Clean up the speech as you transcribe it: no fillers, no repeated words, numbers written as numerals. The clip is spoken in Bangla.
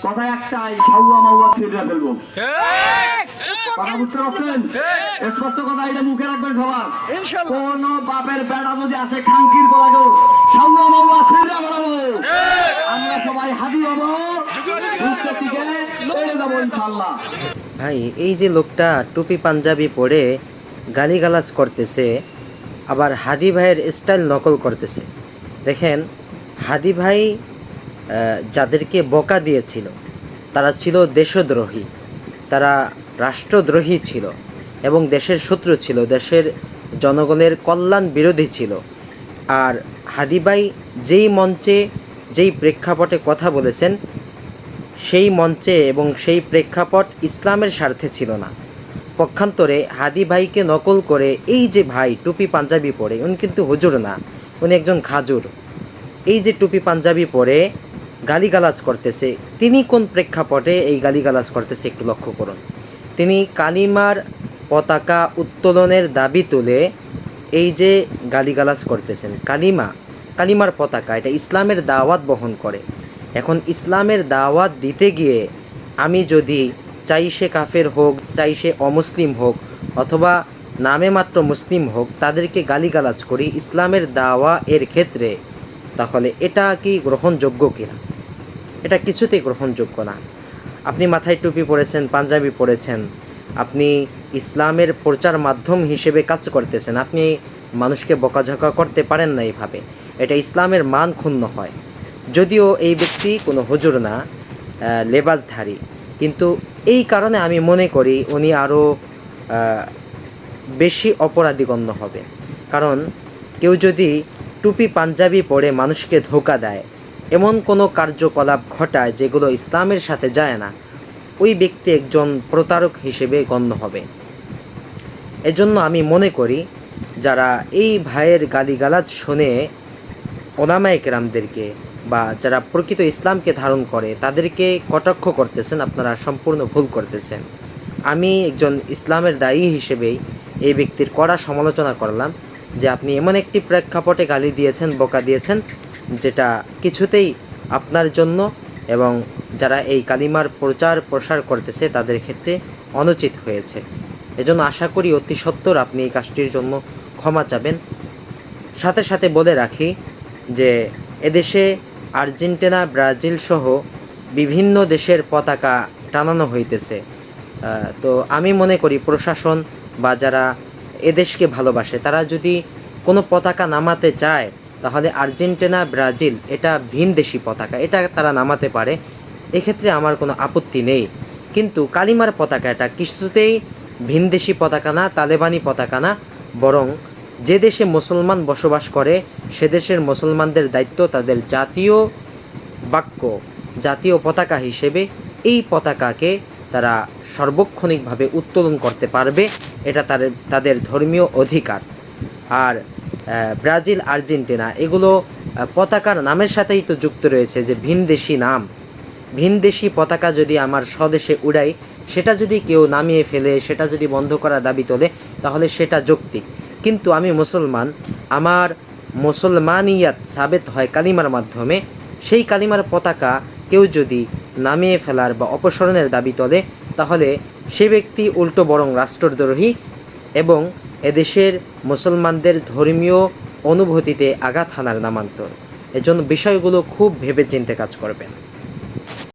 কথা একটাই, সাউয়া মাউয়া ছিঁড়ে ফেলবো। কথা বুঝতে পারছেন? স্পষ্ট কথা, এটা মুখে রাখবেন সবার। কোন বাপের বেড়া যদি আছে খাঙ্কির বলাগো সাউয়া মাউয়া ছিঁড়ে বেড়াবো। আমরা সবাই হাজি হবো, থেকে লড়ে যাবো ইনশাল্লাহ। ভাই, এই যে লোকটা টুপি পাঞ্জাবি পরে গালিগালাজ করতেছে, আবার হাদি ভাইয়ের স্টাইল নকল করতেছে। দেখেন, হাদি ভাই যাদেরকে বকা দিয়েছিল তারা ছিল দেশদ্রোহী, তারা রাষ্ট্রদ্রোহী ছিল এবং দেশের শত্রু ছিল, দেশের জনগণের কল্যাণ বিরোধী ছিল। আর হাদি ভাই যেই মঞ্চে যেই প্রেক্ষাপটে কথা বলেছেন, সেই মঞ্চে এবং সেই প্রেক্ষাপট ইসলামের স্বার্থে ছিল না। পক্ষান্তরে হাদি ভাইকে নকল করে এই যে ভাই টুপি পাঞ্জাবি পরে, উনি কিন্তু হুজুর না, উনি একজন খাজুর। এই যে টুপি পাঞ্জাবি পরে গালিগালাজ করতেছে, তিনি কোন প্রেক্ষাপটে এই গালিগালাজ করতেছে একটু লক্ষ্য করুন। তিনি কালিমার পতাকা উত্তোলনের দাবি তুলে এই যে গালিগালাজ করতেছেন। কালিমার পতাকা, এটা ইসলামের দাওয়াত বহন করে। এখন ইসলামের দাওয়াত দিতে গিয়ে আমি যদি চাই সে কাফের হোক, চাই সে অমুসলিম হোক, অথবা নামে মাত্র মুসলিম হোক, তাদেরকে গালিগালাজ করি ইসলামের দাওয়া এর ক্ষেত্রে, তাহলে এটা কি গ্রহণযোগ্য কিনা? এটা কিছুতেই গ্রহণযোগ্য না। আপনি মাথায় টুপি পরেছেন, পাঞ্জাবি পরেছেন, আপনি ইসলামের প্রচার মাধ্যম হিসেবে কাজ করতেছেন, আপনি মানুষকে বকাঝকা করতে পারেন না এইভাবে। এটা ইসলামের মান ক্ষুণ্ণ হয়। যদিও এই ব্যক্তি কোনো হুজুর না, লেবাসধারী, কিন্তু এই কারণে আমি মনে করি উনি আরও বেশি অপরাধী গণ্য হবে। কারণ কেউ যদি টুপি পাঞ্জাবি পরে মানুষকে ধোঁকা দেয়, এমন কোনো কার্যকলাপ ঘটায় যেগুলো ইসলামের সাথে যায় না, ওই ব্যক্তি একজন প্রতারক হিসেবে গণ্য হবে। এজন্য আমি মনে করি যারা এই ভাইয়ের গালিগালাজ শুনে ওলামায়ে কেরামদেরকে বা যারা প্রকৃত ইসলামকে ধারণ করে তাদেরকে কটাক্ষ করতেছেন, আপনারা সম্পূর্ণ ভুল করতেছেন। আমি একজন ইসলামের দায়ী হিসেবেই এই ব্যক্তির কড়া সমালোচনা করলাম যে আপনি এমন একটি প্রেক্ষাপটে গালি দিয়েছেন, বকা দিয়েছেন, যেটা কিছুতেই আপনার জন্য এবং যারা এই কালিমার প্রচার প্রসার করতেছে তাদের ক্ষেত্রে অনুচিত হয়েছে। এজন্য আশা করি অতি সত্বর আপনি এই কাজটির জন্য ক্ষমা চাবেন। সাথে সাথে বলে রাখি যে এদেশে আর্জেন্টিনা, ব্রাজিল সহ বিভিন্ন দেশের পতাকা টানানো হইতেছে। তো আমি মনে করি প্রশাসন বা যারা এদেশকে ভালোবাসে তারা যদি কোনো পতাকা নামাতে চায়, তাহলে আর্জেন্টিনা, ব্রাজিল এটা ভিনদেশি পতাকা, এটা তারা নামাতে পারে, এক্ষেত্রে আমার কোনো আপত্তি নেই। কিন্তু কালিমার পতাকা এটা কিছুতেই ভিনদেশি পতাকা না, তালেবানি পতাকা না, বরং যে দেশে মুসলমান বসবাস করে সে দেশের মুসলমানদের দায়িত্ব তাদের জাতীয় বাক্য, জাতীয় পতাকা হিসেবে এই পতাকাকে তারা সার্বক্ষণিকভাবে উত্তোলন করতে পারবে, এটা তাদের ধর্মীয় অধিকার। আর ব্রাজিল, আর্জেন্টিনা এগুলো পতাকার নামের সাথেই তো যুক্ত রয়েছে যে ভিনদেশি নাম। ভিনদেশি পতাকা যদি আমার স্বদেশে উড়াই, সেটা যদি কেউ নামিয়ে ফেলে, সেটা যদি বন্ধ করার দাবি তোলে, তাহলে সেটা যৌক্তিক। কিন্তু আমি মুসলমান, আমার মুসলমানিয়াত সাবেত হয় কালিমার মাধ্যমে। সেই কালিমার পতাকা কেউ যদি নামিয়ে ফেলার বা অপসারণের দাবি তোলে, তাহলে সে ব্যক্তি উল্টো বরং রাষ্ট্রদ্রোহী এবং এদেশের মুসলমানদের ধর্মীয় অনুভূতিতে আঘাত হানার নামান্তর। এজন্য বিষয়গুলো খুব ভেবেচিন্তে কাজ করবেন।